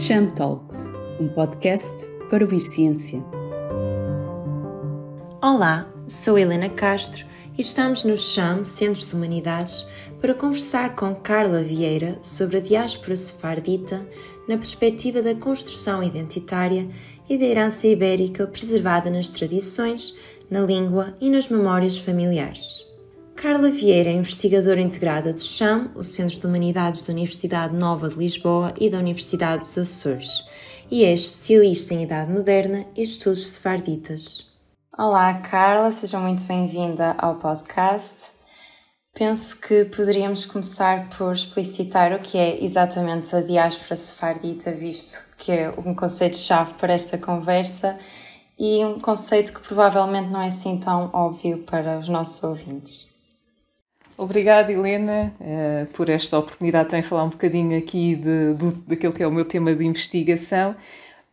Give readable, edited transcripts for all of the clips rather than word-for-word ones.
Cham Talks, um podcast para ouvir ciência. Olá, sou Helena Castro e estamos no Cham Centro de Humanidades para conversar com Carla Vieira sobre a diáspora sefardita na perspectiva da construção identitária e da herança ibérica preservada nas tradições, na língua e nas memórias familiares. Carla Vieira é investigadora integrada do Cham, o Centro de Humanidades da Universidade Nova de Lisboa e da Universidade dos Açores, e é especialista em Idade Moderna e Estudos Sefarditas. Olá, Carla, seja muito bem-vinda ao podcast. Penso que poderíamos começar por explicitar o que é exatamente a diáspora sefardita, visto que é um conceito-chave para esta conversa e um conceito que provavelmente não é assim tão óbvio para os nossos ouvintes. Obrigada, Helena, por esta oportunidade de falar um bocadinho aqui daquele que é o meu tema de investigação.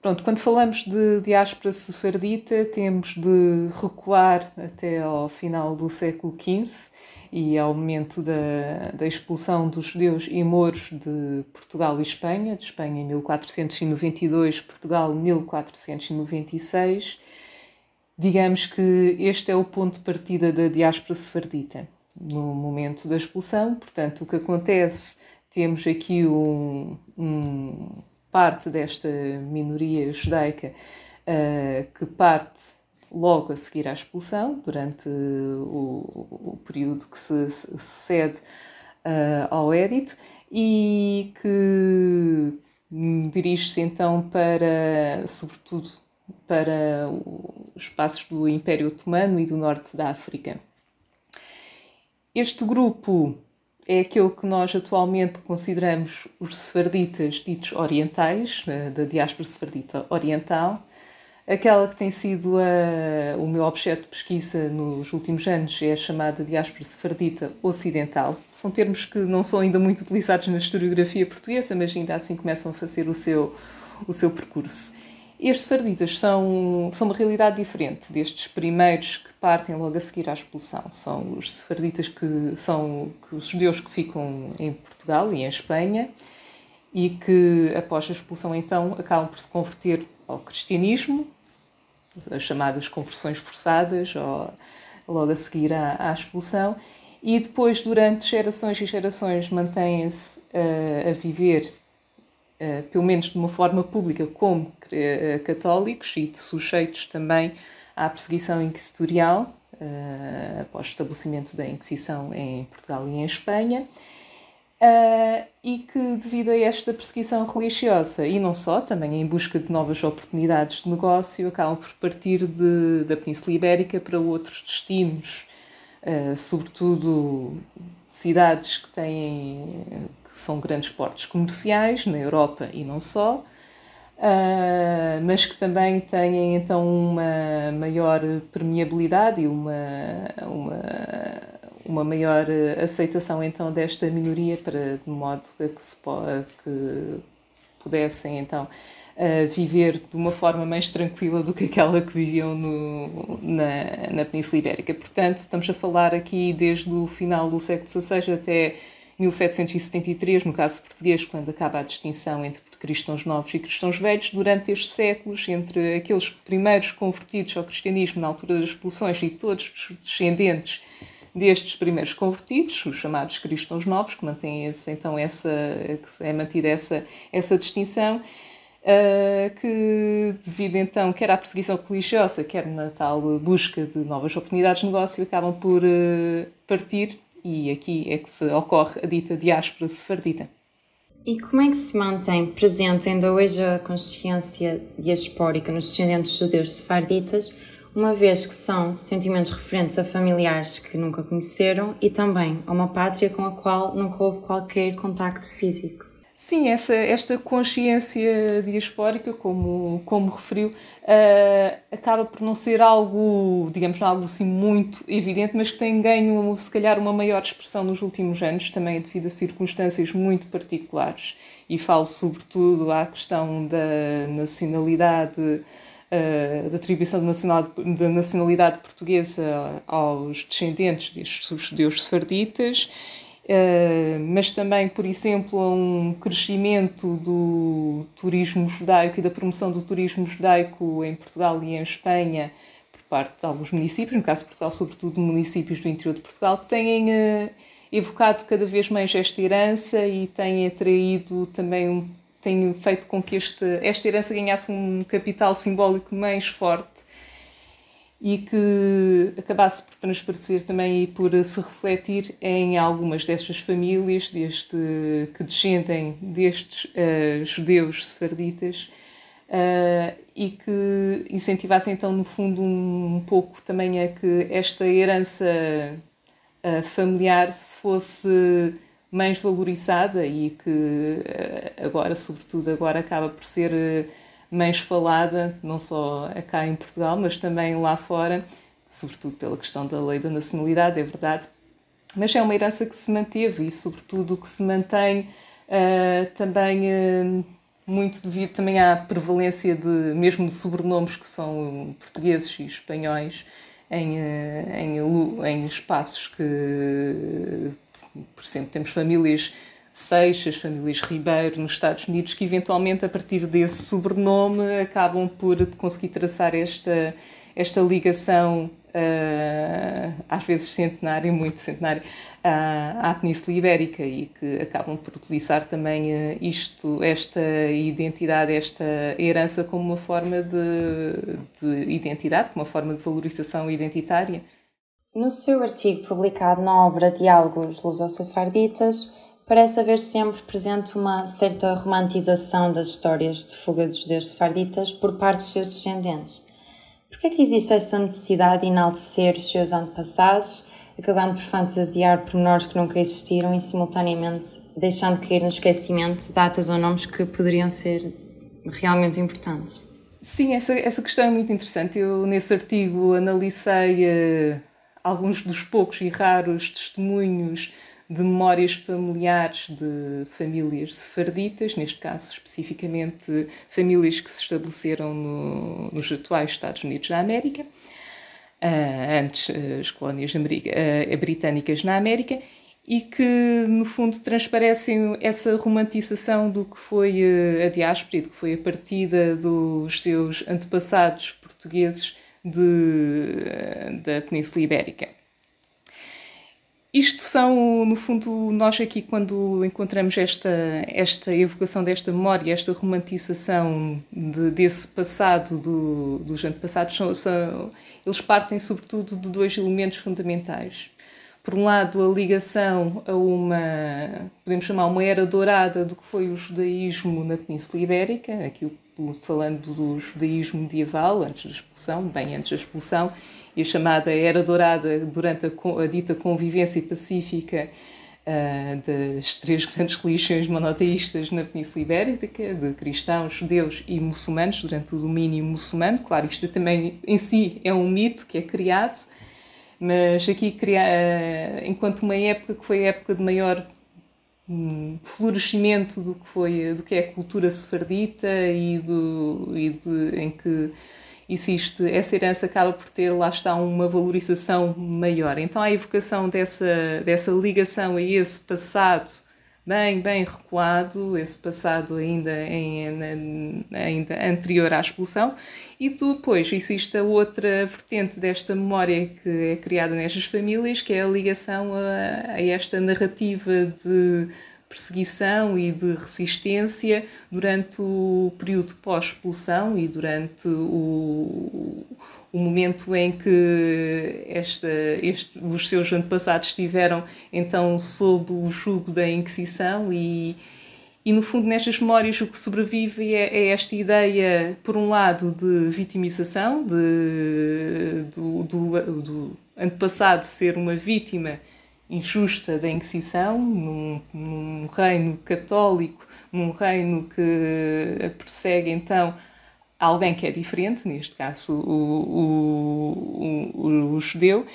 Pronto, quando falamos de diáspora sefardita, temos de recuar até ao final do século XV e ao momento da expulsão dos judeus e mouros de Portugal e Espanha, de Espanha em 1492, Portugal em 1496. Digamos que este é o ponto de partida da diáspora sefardita. No momento da expulsão, portanto, o que acontece, temos aqui parte desta minoria judaica que parte logo a seguir à expulsão, durante o período que se sucede ao Édito, e que dirige-se então sobretudo para os espaços do Império Otomano e do norte da África. Este grupo é aquele que nós atualmente consideramos os sefarditas ditos orientais, da diáspora sefardita oriental. Aquela que tem sido o meu objeto de pesquisa nos últimos anos é a chamada diáspora sefardita ocidental. São termos que não são ainda muito utilizados na historiografia portuguesa, mas ainda assim começam a fazer o seu percurso. Estes sefarditas são uma realidade diferente destes primeiros que partem logo a seguir à expulsão. São os sefarditas que são os judeus que ficam em Portugal e em Espanha e que, após a expulsão, então, acabam por se converter ao cristianismo, as chamadas conversões forçadas, logo a seguir à expulsão, e depois, durante gerações e gerações, mantêm-se a viver pelo menos de uma forma pública, como católicos e sujeitos também à perseguição inquisitorial, após o estabelecimento da Inquisição em Portugal e em Espanha, e que, devido a esta perseguição religiosa, e não só, também em busca de novas oportunidades de negócio, acabam por partir da Península Ibérica para outros destinos, sobretudo cidades que são grandes portos comerciais na Europa e não só, mas que também têm então uma maior permeabilidade e uma maior aceitação então desta minoria, de modo a que pudessem então viver de uma forma mais tranquila do que aquela que viviam na Península Ibérica. Portanto, estamos a falar aqui desde o final do século XVI até 1773, no caso português, quando acaba a distinção entre cristãos novos e cristãos velhos. Durante estes séculos, entre aqueles primeiros convertidos ao cristianismo na altura das expulsões e todos os descendentes destes primeiros convertidos, os chamados cristãos novos, que mantêm é mantida essa distinção, que devido então quer à perseguição religiosa, quer na tal busca de novas oportunidades de negócio, acabam por partir. E aqui é que ocorre a dita diáspora sefardita. E como é que se mantém presente ainda hoje a consciência diaspórica nos descendentes judeus sefarditas, uma vez que são sentimentos referentes a familiares que nunca conheceram e também a uma pátria com a qual nunca houve qualquer contacto físico? Sim, esta consciência diaspórica, como referiu, acaba por não ser algo assim muito evidente, mas que tem ganho, se calhar, uma maior expressão nos últimos anos, também devido a circunstâncias muito particulares. E falo sobretudo à questão da nacionalidade, da atribuição da nacionalidade portuguesa aos descendentes destes judeus sefarditas, mas também, por exemplo, a um crescimento do turismo judaico e da promoção do turismo judaico em Portugal e em Espanha por parte de alguns municípios, no caso de Portugal, sobretudo municípios do interior de Portugal, que têm evocado cada vez mais esta herança e têm atraído também, têm feito com que esta herança ganhasse um capital simbólico mais forte e que acabasse por transparecer também e por se refletir em algumas destas famílias que descendem destes judeus sefarditas e que incentivassem então no fundo um pouco também a que esta herança familiar se fosse mais valorizada e que agora, sobretudo agora, acaba por ser mais falada, não só cá em Portugal, mas também lá fora, sobretudo pela questão da lei da nacionalidade, é verdade. Mas é uma herança que se manteve e, sobretudo, que se mantém também muito devido também à prevalência mesmo de sobrenomes que são portugueses e espanhóis em espaços que, por exemplo, temos famílias Seixas, famílias Ribeiro nos Estados Unidos, que eventualmente a partir desse sobrenome acabam por conseguir traçar esta ligação, às vezes centenária, muito centenária, à Península Ibérica e que acabam por utilizar também esta identidade, esta herança como uma forma de identidade, como uma forma de valorização identitária. No seu artigo publicado na obra Diálogos Luso-Sefarditas, parece haver sempre presente uma certa romantização das histórias de fuga dos judeus sefarditas por parte dos seus descendentes. Por que é que existe esta necessidade de enaltecer os seus antepassados, acabando por fantasiar pormenores que nunca existiram e, simultaneamente, deixando cair no esquecimento datas ou nomes que poderiam ser realmente importantes? Sim, essa questão é muito interessante. Eu, nesse artigo, analisei alguns dos poucos e raros testemunhos de memórias familiares de famílias sefarditas, neste caso especificamente famílias que se estabeleceram nos atuais Estados Unidos da América, antes as colónias britânicas na América, e que no fundo transparecem essa romantização do que foi a diáspora e do que foi a partida dos seus antepassados portugueses da Península Ibérica. Isto são, no fundo, nós aqui quando encontramos esta evocação desta memória, esta romantização desse passado dos antepassados, eles partem sobretudo de dois elementos fundamentais. Por um lado, a ligação a podemos chamar uma era dourada do que foi o judaísmo na Península Ibérica, aqui falando do judaísmo medieval, antes da expulsão, bem antes da expulsão, e a chamada Era Dourada durante a dita convivência pacífica das três grandes religiões monoteístas na Península Ibérica, de cristãos, judeus e muçulmanos, durante o domínio muçulmano. Claro, isto também em si é um mito que é criado, mas aqui enquanto uma época que foi a época de maior florescimento do que é a cultura sefardita em que existe, essa herança acaba por ter, lá está, uma valorização maior. Então há a evocação dessa ligação a esse passado bem recuado, esse passado ainda anterior à expulsão, e depois existe a outra vertente desta memória que é criada nestas famílias, que é a ligação a esta narrativa de perseguição e de resistência durante o período pós-expulsão e durante o momento em que os seus antepassados estiveram então sob o jugo da Inquisição e no fundo nestas memórias o que sobrevive é esta ideia, por um lado, de vitimização, do antepassado ser uma vítima injusta da Inquisição, num reino católico, num reino que persegue então alguém que é diferente, neste caso o judeu,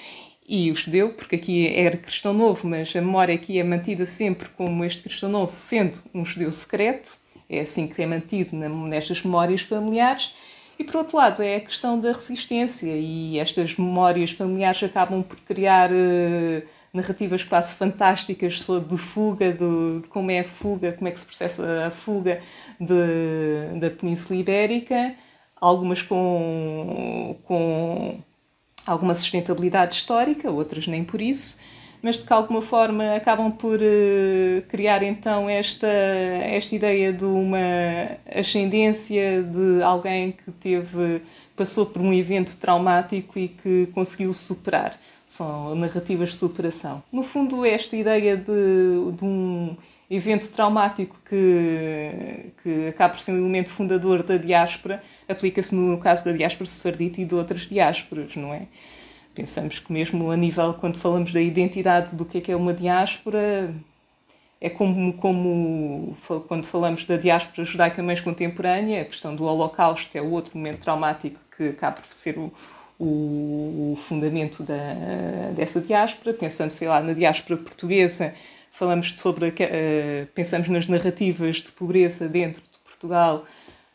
e o judeu, porque aqui era cristão novo, mas a memória aqui é mantida sempre como este cristão novo sendo um judeu secreto, é assim que é mantido nestas memórias familiares, E, por outro lado, é a questão da resistência, e estas memórias familiares acabam por criar narrativas quase fantásticas de fuga, de como é a fuga, como é que se processa a fuga da Península Ibérica, algumas com alguma sustentabilidade histórica, outras nem por isso, mas de que alguma forma acabam por criar então esta ideia de uma ascendência de alguém que passou por um evento traumático e que conseguiu superar. São narrativas de superação. No fundo, esta ideia de um evento traumático que acaba por ser um elemento fundador da diáspora aplica-se no caso da diáspora sefardita e de outras diásporas, não é? Pensamos que mesmo a nível, quando falamos da identidade do que é uma diáspora, é como quando falamos da diáspora judaica mais contemporânea, a questão do Holocausto é o outro momento traumático que acaba por ser o fundamento dessa diáspora. Pensando, sei lá, na diáspora portuguesa, pensamos nas narrativas de pobreza dentro de Portugal,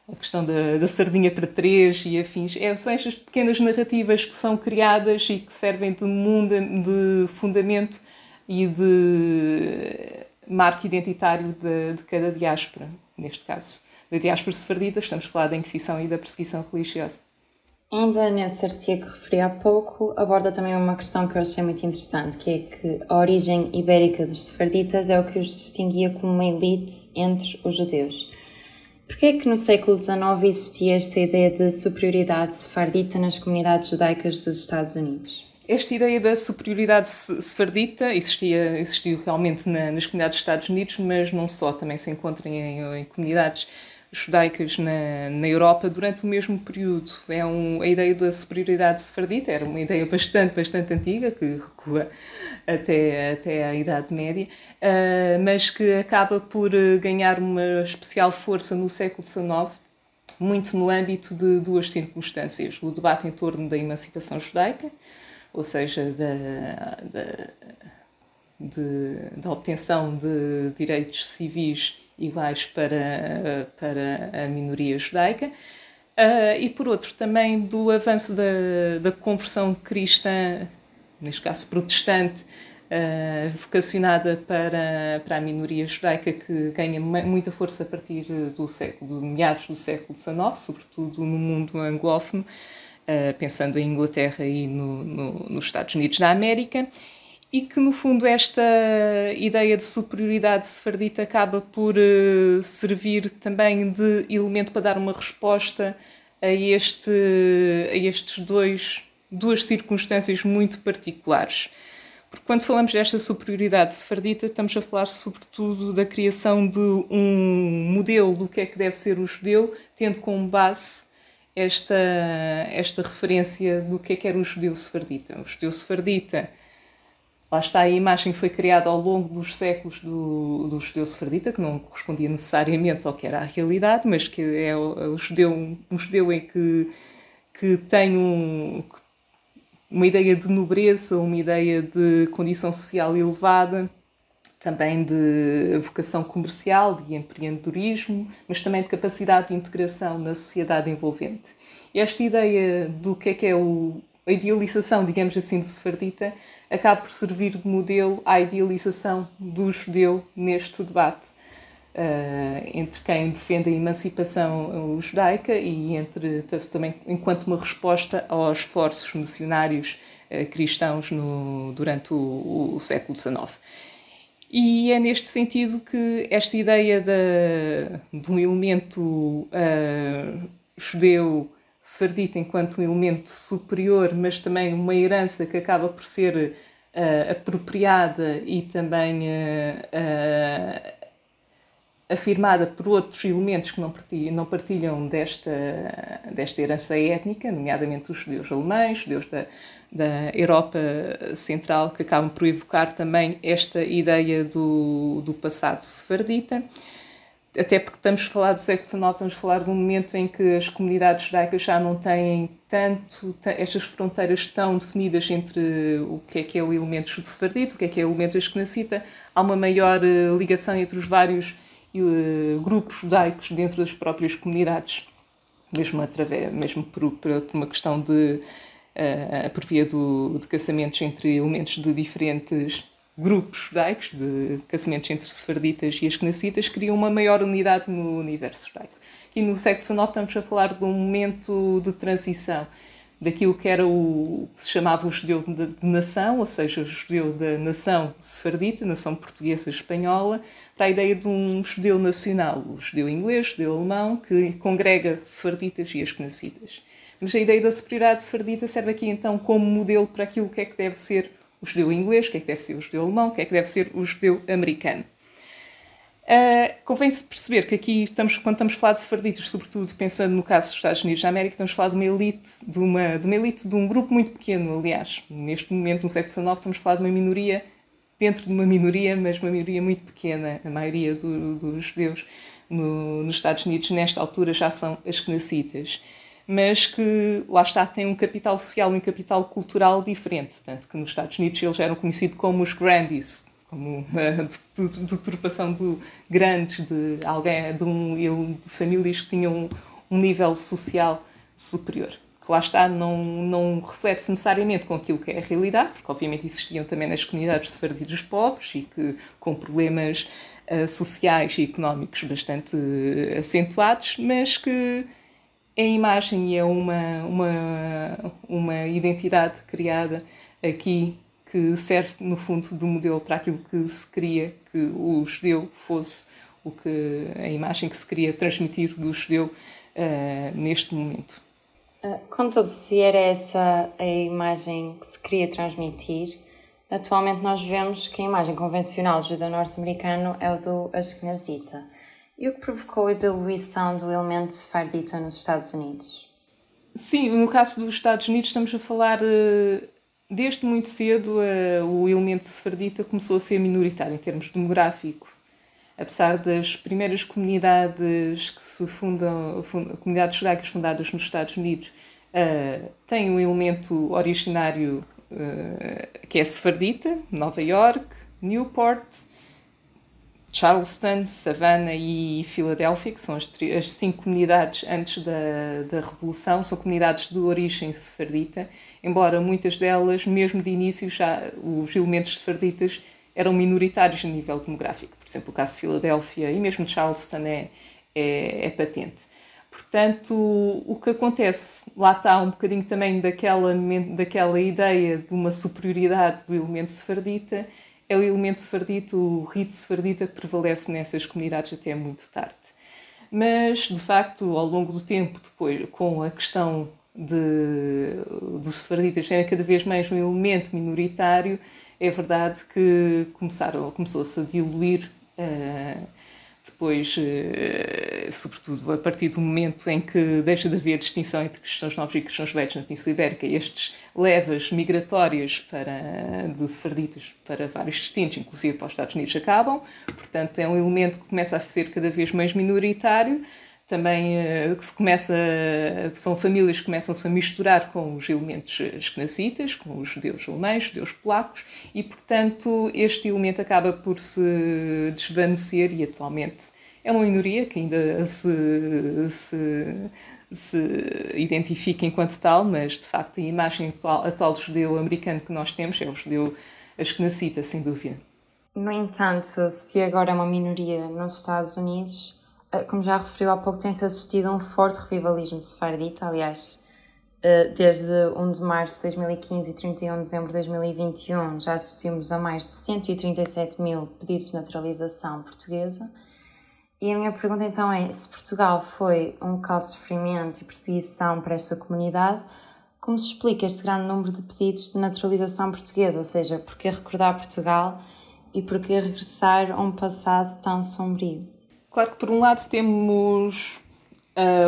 a questão da sardinha para três e afins. São estas pequenas narrativas que são criadas e que servem de fundamento e de marco identitário de cada diáspora. Neste caso, da diáspora sefardita, estamos a falar da Inquisição e da perseguição religiosa. Ainda nesse artigo que referi há pouco, aborda também uma questão que eu achei muito interessante, que é que a origem ibérica dos sefarditas é o que os distinguia como uma elite entre os judeus. Porquê é que no século XIX existia esta ideia de superioridade sefardita nas comunidades judaicas dos Estados Unidos? Esta ideia da superioridade sefardita existiu realmente nas comunidades dos Estados Unidos, mas não só, também se encontra em comunidades judaicas na Europa durante o mesmo período. A ideia da superioridade sefardita era uma ideia bastante antiga, que recua até à Idade Média, mas que acaba por ganhar uma especial força no século XIX, muito no âmbito de duas circunstâncias: o debate em torno da emancipação judaica, ou seja, da obtenção de direitos civis iguais para a minoria judaica, e por outro também do avanço da conversão cristã, neste caso protestante, vocacionada para a minoria judaica, que ganha muita força a partir de meados do século XIX, sobretudo no mundo anglófono, pensando em Inglaterra e nos Estados Unidos da América. E que, no fundo, esta ideia de superioridade sefardita acaba por servir também de elemento para dar uma resposta a estes duas circunstâncias muito particulares. Porque quando falamos desta superioridade sefardita, estamos a falar sobretudo da criação de um modelo do que é que deve ser o judeu, tendo como base esta referência do que era o judeu sefardita. O judeu sefardita, lá está, a imagem que foi criada ao longo dos séculos do judeu sefardita, que não correspondia necessariamente ao que era a realidade, mas que é um judeu em que tem uma ideia de nobreza, uma ideia de condição social elevada, também de vocação comercial, de empreendedorismo, mas também de capacidade de integração na sociedade envolvente. E esta ideia do que é a idealização, digamos assim, de sefardita, acaba por servir de modelo à idealização do judeu neste debate, entre quem defende a emancipação judaica e também enquanto uma resposta aos esforços missionários cristãos durante o século XIX. E é neste sentido que esta ideia de um elemento judeu sefardita enquanto um elemento superior, mas também uma herança que acaba por ser apropriada e também afirmada por outros elementos que não partilham desta herança étnica, nomeadamente os judeus alemães, judeus da Europa Central, que acabam por evocar também esta ideia do passado sefardita. Até porque estamos a falar do século XIX, estamos a falar de um momento em que as comunidades judaicas já não têm estas fronteiras tão definidas entre o que é o elemento judeu-sefardita, o que é o elemento ashkenazita. Há uma maior ligação entre os vários grupos judaicos dentro das próprias comunidades. mesmo por uma questão por via de casamentos entre elementos de diferentes grupos judaicos, de casamentos entre sefarditas e askenazitas, criam uma maior unidade no universo judaico. Aqui no século XIX estamos a falar de um momento de transição daquilo que era o que se chamava o judeu de nação, ou seja, o judeu da nação sefardita, nação portuguesa espanhola, para a ideia de um judeu nacional, o judeu inglês, o judeu alemão, que congrega sefarditas e askenazitas. Mas a ideia da superioridade sefardita serve aqui então como modelo para aquilo que é que deve ser o judeu inglês, o que é que deve ser o judeu alemão, o que é que deve ser o judeu americano. Convém-se perceber que aqui, quando estamos a falar de sefarditas, sobretudo pensando no caso dos Estados Unidos da América, estamos a falar de uma elite, de um grupo muito pequeno, aliás. Neste momento, no século XIX, estamos a falar de uma minoria, dentro de uma minoria, mas uma minoria muito pequena. A maioria dos judeus nos Estados Unidos, nesta altura, já são askenazitas. Mas que, lá está, têm um capital social e um capital cultural diferente. Tanto que nos Estados Unidos eles eram conhecidos como os grandies, como uma deturpação de grandes, de famílias que tinham um nível social superior. Que lá está, não reflete-se necessariamente com aquilo que é a realidade, porque obviamente existiam também nas comunidades sefarditas pobres e que com problemas sociais e económicos bastante acentuados, mas que é a imagem e é uma identidade criada aqui que serve, no fundo, de modelo para aquilo que se queria que o judeu fosse, a imagem que se queria transmitir do judeu neste momento. Contudo, se era essa a imagem que se queria transmitir, atualmente nós vemos que a imagem convencional do judeu norte-americano é o do askenazita. E o que provocou a diluição do elemento sefardita nos Estados Unidos? Sim, no caso dos Estados Unidos estamos a falar, desde muito cedo, o elemento sefardita começou a ser minoritário em termos demográficos. Apesar das primeiras comunidades que se fundam, comunidades judaicas fundadas nos Estados Unidos, têm um elemento originário que é sefardita, Nova York, Newport, Charleston, Savannah e Filadélfia, que são as 5 comunidades antes da Revolução, são comunidades de origem sefardita, embora muitas delas, mesmo de início, já os elementos sefarditas eram minoritários a nível demográfico. Por exemplo, o caso de Filadélfia e mesmo de Charleston é patente. Portanto, o que acontece, lá está um bocadinho também daquela ideia de uma superioridade do elemento sefardita, é o elemento sefardita, o rito sefardita que prevalece nessas comunidades até muito tarde. Mas, de facto, ao longo do tempo, depois, com a questão dos sefarditas serem cada vez mais um elemento minoritário, é verdade que começou-se a diluir depois, sobretudo a partir do momento em que deixa de haver distinção entre cristãos novos e cristãos velhos na Península Ibérica, estes levas migratórias de sefarditas para vários destinos, inclusive para os Estados Unidos, acabam. Portanto, é um elemento que começa a ser cada vez mais minoritário. Também são famílias que começam-se a misturar com os elementos askenazitas, com os judeus alemães, judeus polacos, e, portanto, este elemento acaba por se desvanecer e, atualmente, é uma minoria que ainda se identifica enquanto tal, mas, de facto, a imagem atual do judeu americano que nós temos é o judeu askenazita, sem dúvida. No entanto, se agora é uma minoria nos Estados Unidos, como já referiu há pouco, tem-se assistido a um forte revivalismo sefardita. Aliás, desde 1 de março de 2015 e 31 de dezembro de 2021 já assistimos a mais de 137 mil pedidos de naturalização portuguesa. E a minha pergunta então é, se Portugal foi um local de sofrimento e perseguição para esta comunidade, como se explica este grande número de pedidos de naturalização portuguesa? Ou seja, por que recordar Portugal e por que regressar a um passado tão sombrio? Claro que, por um lado, temos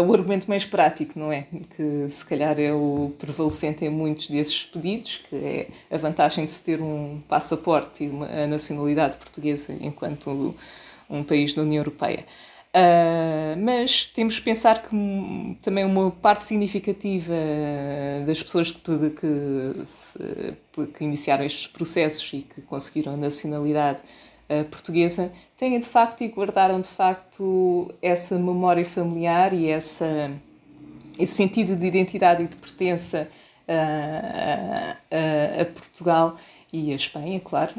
o argumento mais prático, não é? Que, se calhar, é o prevalecente em muitos desses pedidos, que é a vantagem de se ter um passaporte e a nacionalidade portuguesa enquanto um país da União Europeia. Mas temos que pensar que também uma parte significativa das pessoas que iniciaram estes processos e que conseguiram a nacionalidade portuguesa, têm de facto e guardaram de facto essa memória familiar e essa esse sentido de identidade e de pertença a Portugal e a Espanha, claro,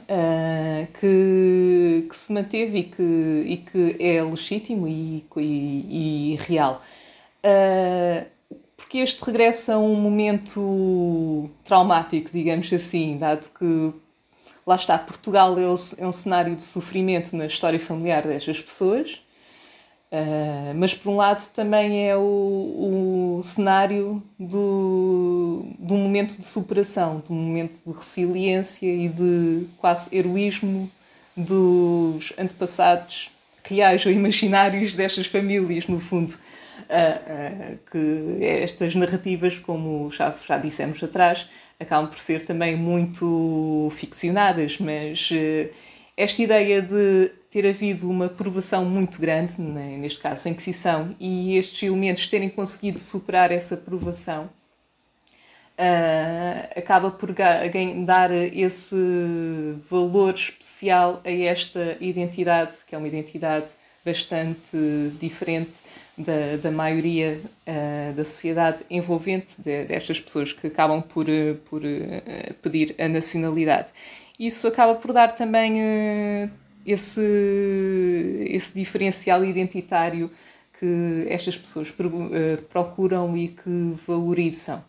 que se manteve e que é legítimo e real. Porque este regresso a um momento traumático, digamos assim, dado que, lá está, Portugal é um cenário de sofrimento na história familiar destas pessoas, mas por um lado também é o cenário de um momento de superação, de um momento de resiliência e de quase heroísmo dos antepassados reais ou imaginários destas famílias, no fundo. Que estas narrativas, como já dissemos atrás, acabam por ser também muito ficcionadas, mas esta ideia de ter havido uma provação muito grande, neste caso a Inquisição, e estes elementos terem conseguido superar essa provação, acaba por dar esse valor especial a esta identidade, que é uma identidade bastante diferente da maioria da sociedade envolvente destas pessoas que acabam por pedir a nacionalidade. Isso acaba por dar também esse diferencial identitário que estas pessoas procuram e que valorizam.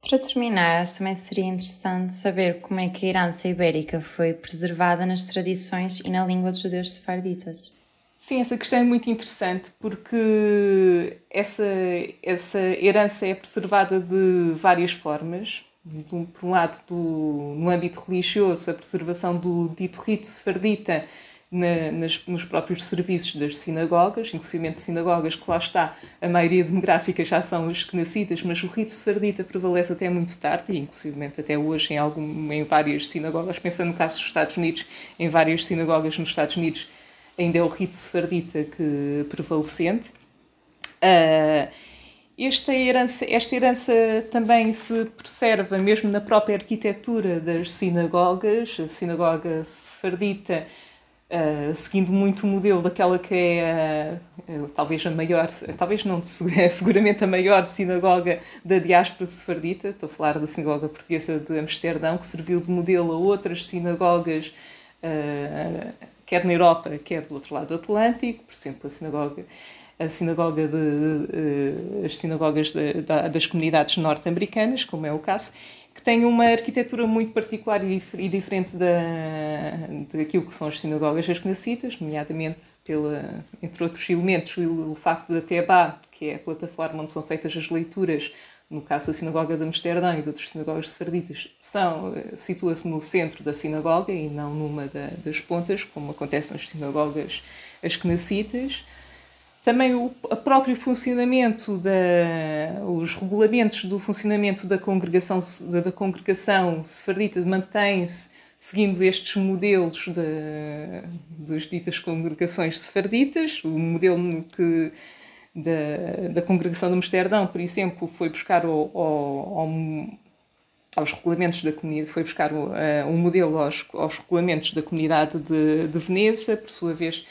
Para terminar, também seria interessante saber como é que a herança ibérica foi preservada nas tradições e na língua dos judeus sefarditas. Sim, essa questão é muito interessante porque essa herança é preservada de várias formas. Por um lado, no âmbito religioso, a preservação do dito rito sefardita nos próprios serviços das sinagogas, inclusive sinagogas que lá está, a maioria demográfica já são os asquenazitas, mas o rito sefardita prevalece até muito tarde, e inclusive até hoje em várias sinagogas, pensando no caso dos Estados Unidos, em várias sinagogas nos Estados Unidos, ainda é o rito sefardita que prevalecente. Esta herança também se preserva mesmo na própria arquitetura das sinagogas. A sinagoga sefardita, seguindo muito o modelo daquela que é talvez a maior, talvez não, seguramente a maior sinagoga da diáspora sefardita. Estou a falar da sinagoga portuguesa de Amsterdão, que serviu de modelo a outras sinagogas, quer na Europa, quer do outro lado do Atlântico. Por exemplo, as sinagogas das comunidades norte-americanas, como é o caso, que têm uma arquitetura muito particular e diferente daquilo que são as sinagogas asquenazitas, nomeadamente entre outros elementos, o facto da Tebá, que é a plataforma onde são feitas as leituras, no caso da sinagoga de Amsterdão e de outras sinagogas sefarditas, situa-se no centro da sinagoga e não numa das pontas, como acontece nas sinagogas asquenazitas. Também o próprio funcionamento, os regulamentos do funcionamento da congregação sefardita mantém-se seguindo estes modelos das ditas congregações sefarditas. O modelo da congregação de Amsterdão, por exemplo, foi buscar aos regulamentos da comunidade, foi buscar um modelo aos regulamentos da comunidade de Veneza, por sua vez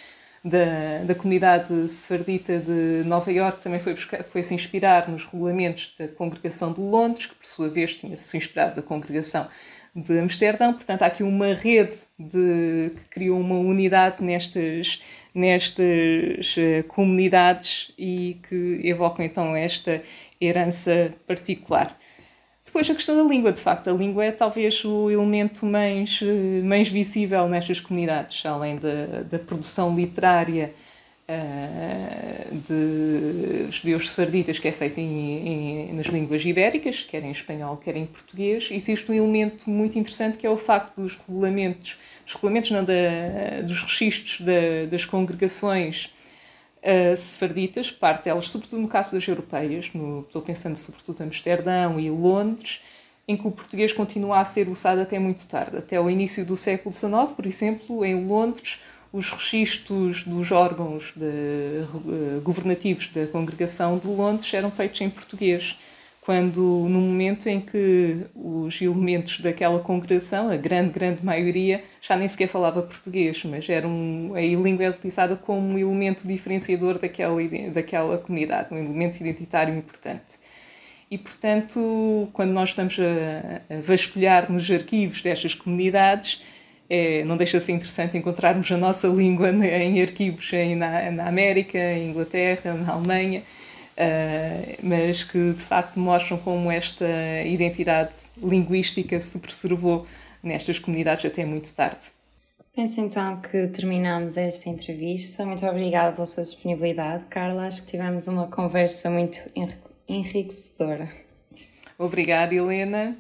da comunidade sefardita de Nova Iorque também foi se inspirar nos regulamentos da congregação de Londres, que por sua vez tinha-se inspirado da congregação de Amsterdão. Portanto, há aqui uma rede que criou uma unidade nestas comunidades e que evocam então esta herança particular. Depois a questão da língua, de facto, a língua é talvez o elemento mais visível nestas comunidades, além da produção literária de judeus sefarditas, que é feita nas línguas ibéricas, quer em espanhol, quer em português. Existe um elemento muito interessante que é o facto dos registros das congregações sefarditas, parte delas, sobretudo no caso das europeias, estou pensando sobretudo em Amsterdão e Londres, em que o português continua a ser usado até muito tarde. Até o início do século XIX, por exemplo, em Londres, os registros dos órgãos governativos da Congregação de Londres eram feitos em português, quando no momento em que os elementos daquela congregação, a grande maioria, já nem sequer falava português, mas a língua é utilizada como um elemento diferenciador daquela comunidade, um elemento identitário importante. E, portanto, quando nós estamos a vasculhar nos arquivos destas comunidades, não deixa de ser interessante encontrarmos a nossa língua em arquivos na América, em Inglaterra, na Alemanha, mas que de facto mostram como esta identidade linguística se preservou nestas comunidades até muito tarde. Penso então que terminamos esta entrevista. Muito obrigada pela sua disponibilidade, Carla. Acho que tivemos uma conversa muito enriquecedora. Obrigada, Helena.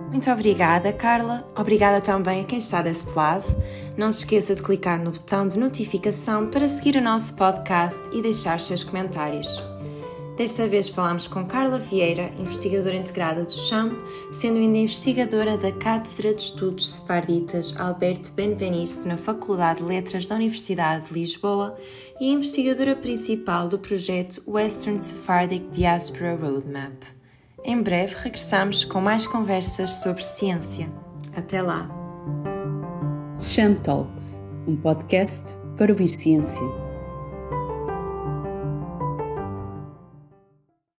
Muito obrigada, Carla. Obrigada também a quem está desse lado. Não se esqueça de clicar no botão de notificação para seguir o nosso podcast e deixar seus comentários. Desta vez falamos com Carla Vieira, investigadora integrada do CHAM, sendo ainda investigadora da Cátedra de Estudos Sefarditas Alberto Benveniste na Faculdade de Letras da Universidade de Lisboa e investigadora principal do projeto Western Sephardic Diaspora Roadmap. Em breve regressamos com mais conversas sobre ciência. Até lá! CHAM Talks, um podcast para ouvir ciência.